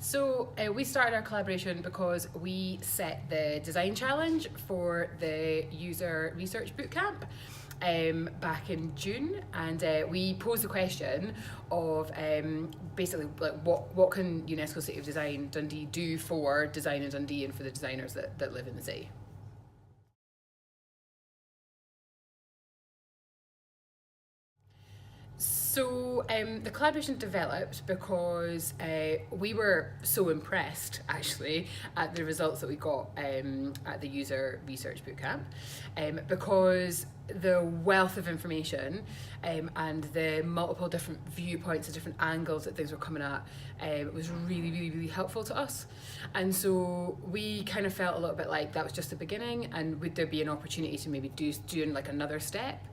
So we started our collaboration because we set the design challenge for the user research bootcamp back in June, and we posed the question of basically like what can UNESCO City of Design Dundee do for design in Dundee and for the designers that live in the city. So the collaboration developed because we were so impressed actually at the results that we got at the user research bootcamp, because the wealth of information and the multiple different viewpoints and different angles that things were coming at was really helpful to us. And so we kind of felt a little bit like that was just the beginning, and would there be an opportunity to maybe do like another step.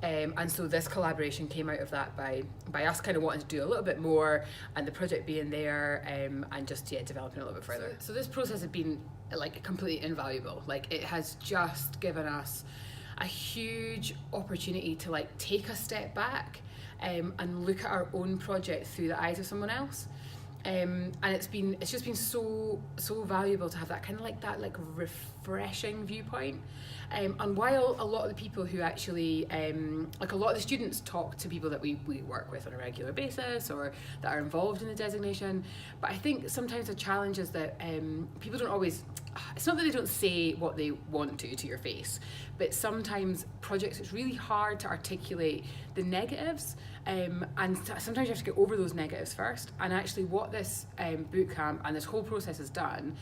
And so this collaboration came out of that by us kind of wanting to do a little bit more, and the project being there, and just developing a little bit further. So this process has been like completely invaluable. Like, it has just given us a huge opportunity to like take a step back and look at our own project through the eyes of someone else. And it's just been so valuable to have that kind of like refreshing viewpoint. And while a lot of the people who actually like a lot of the students talk to people that we work with on a regular basis or that are involved in the designation, but I think sometimes the challenge is that people don't always, it's not that they don't say what they want to your face, but sometimes projects, it's really hard to articulate the negatives, and sometimes you have to get over those negatives first. And actually what this bootcamp and this whole process has done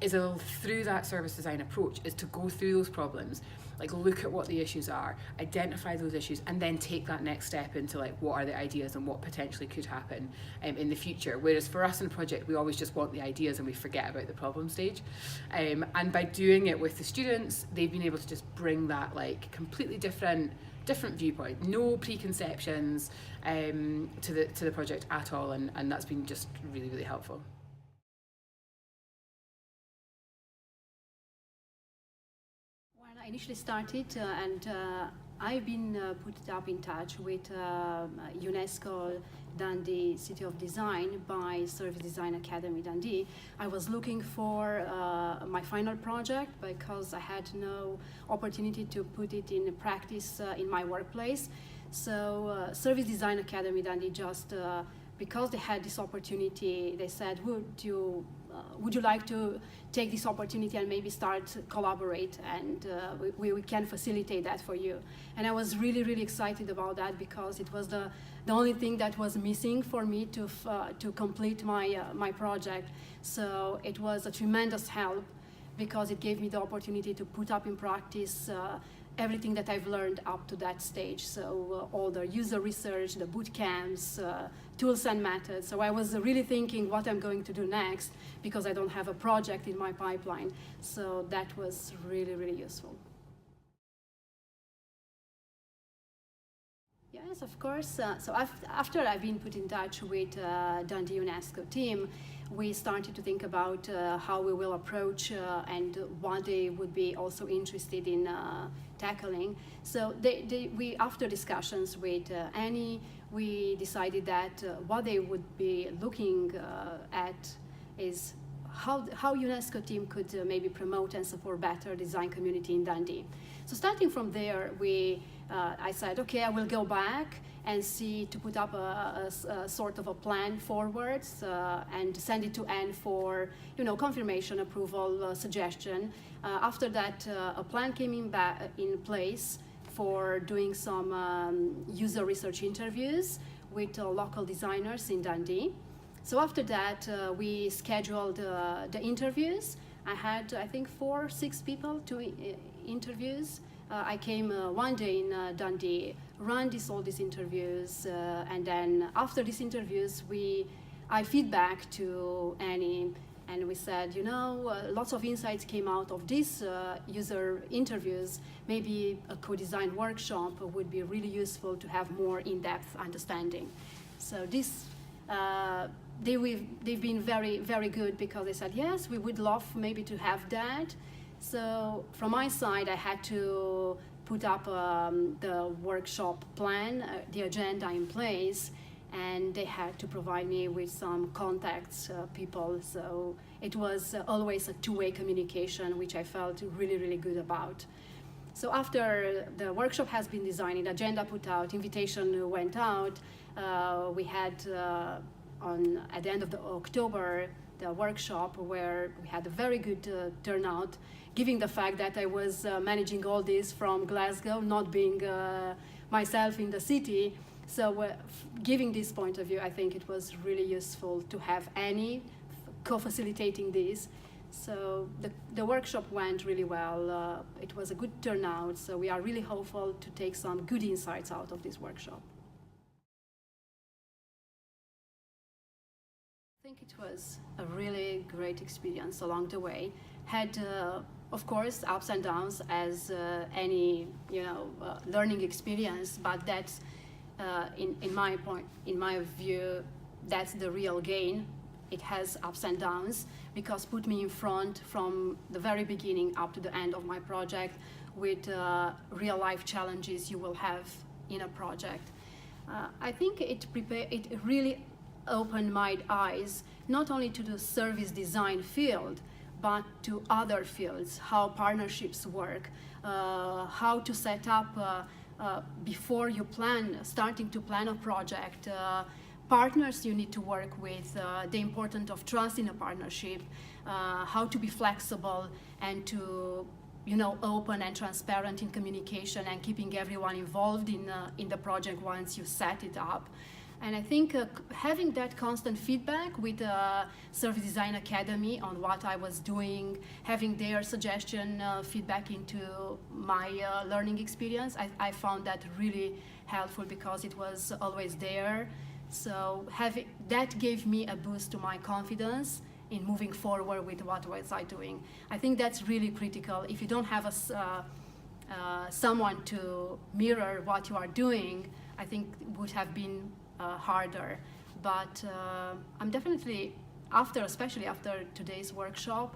is, through that service design approach, is to go through those problems, like look at what the issues are, identify those issues, and then take that next step into like what are the ideas and what potentially could happen in the future. Whereas for us in a project, we always just want the ideas and we forget about the problem stage. And by doing it with the students, they've been able to just bring that like completely different viewpoint, no preconceptions to the project at all, and that's been just really helpful. When I initially started, I've been put up in touch with UNESCO Dundee City of Design by Service Design Academy Dundee. I was looking for my final project because I had no opportunity to put it in practice in my workplace. So Service Design Academy Dundee just because they had this opportunity, they said, would you like to take this opportunity and maybe start collaborate, and we can facilitate that for you. And I was really excited about that, because it was the only thing that was missing for me to complete my project. So it was a tremendous help, because it gave me the opportunity to put up in practice everything that I've learned up to that stage. So all the user research, the boot camps, tools and methods. So I was really thinking what I'm going to do next, because I don't have a project in my pipeline. So that was really useful. Yes, of course. So after I've been put in touch with Dundee UNESCO team, we started to think about how we will approach and what they would be also interested in tackling. So we, after discussions with Annie, we decided that what they would be looking at is how UNESCO team could maybe promote and support better design community in Dundee. So starting from there, I said, okay, I will go back and see to put up a sort of a plan forwards and send it to Anne for confirmation, approval, suggestion. After that, a plan came in place for doing some user research interviews with local designers in Dundee. So after that, we scheduled the interviews. I had, I think, 4 or 6 people to interviews. I came one day in Dundee, ran all these interviews, and then after these interviews, I feedback to Annie, and we said, lots of insights came out of these user interviews. Maybe a co-design workshop would be really useful to have more in-depth understanding. So this. They've been very good, because they said, yes, we would love maybe to have that. So from my side, I had to put up the workshop plan, the agenda in place, and they had to provide me with some contacts, people. So it was always a two-way communication, which I felt really, really good about. So after the workshop has been designed, agenda put out, invitation went out, we had at the end of October the workshop where we had a very good turnout, given the fact that I was managing all this from Glasgow, not being myself in the city. So giving this point of view, I think it was really useful to have Annie co-facilitating this. So the workshop went really well. It was a good turnout, so we are really hopeful to take some good insights out of this workshop. I think it was a really great experience along the way. Had, of course, ups and downs as any learning experience, but that's in my view, that's the real gain. It has ups and downs because put me in front from the very beginning up to the end of my project with real life challenges you will have in a project. I think it really opened my eyes not only to the service design field but to other fields, how partnerships work, how to set up before you starting to plan a project, partners you need to work with, the importance of trust in a partnership, how to be flexible and to open and transparent in communication and keeping everyone involved in the project once you set it up. And I think having that constant feedback with Service Design Academy on what I was doing, having their suggestion, feedback into my learning experience, I found that really helpful because it was always there. So that gave me a boost to my confidence in moving forward with what was I doing. I think that's really critical. If you don't have someone to mirror what you are doing, I think it would have been harder. But I'm definitely, especially after today's workshop,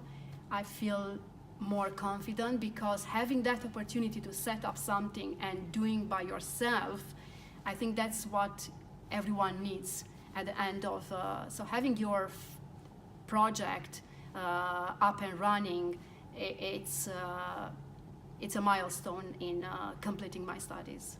I feel more confident because having that opportunity to set up something and doing by yourself, I think that's what everyone needs at the end of, so having your project up and running, it's a milestone in completing my studies.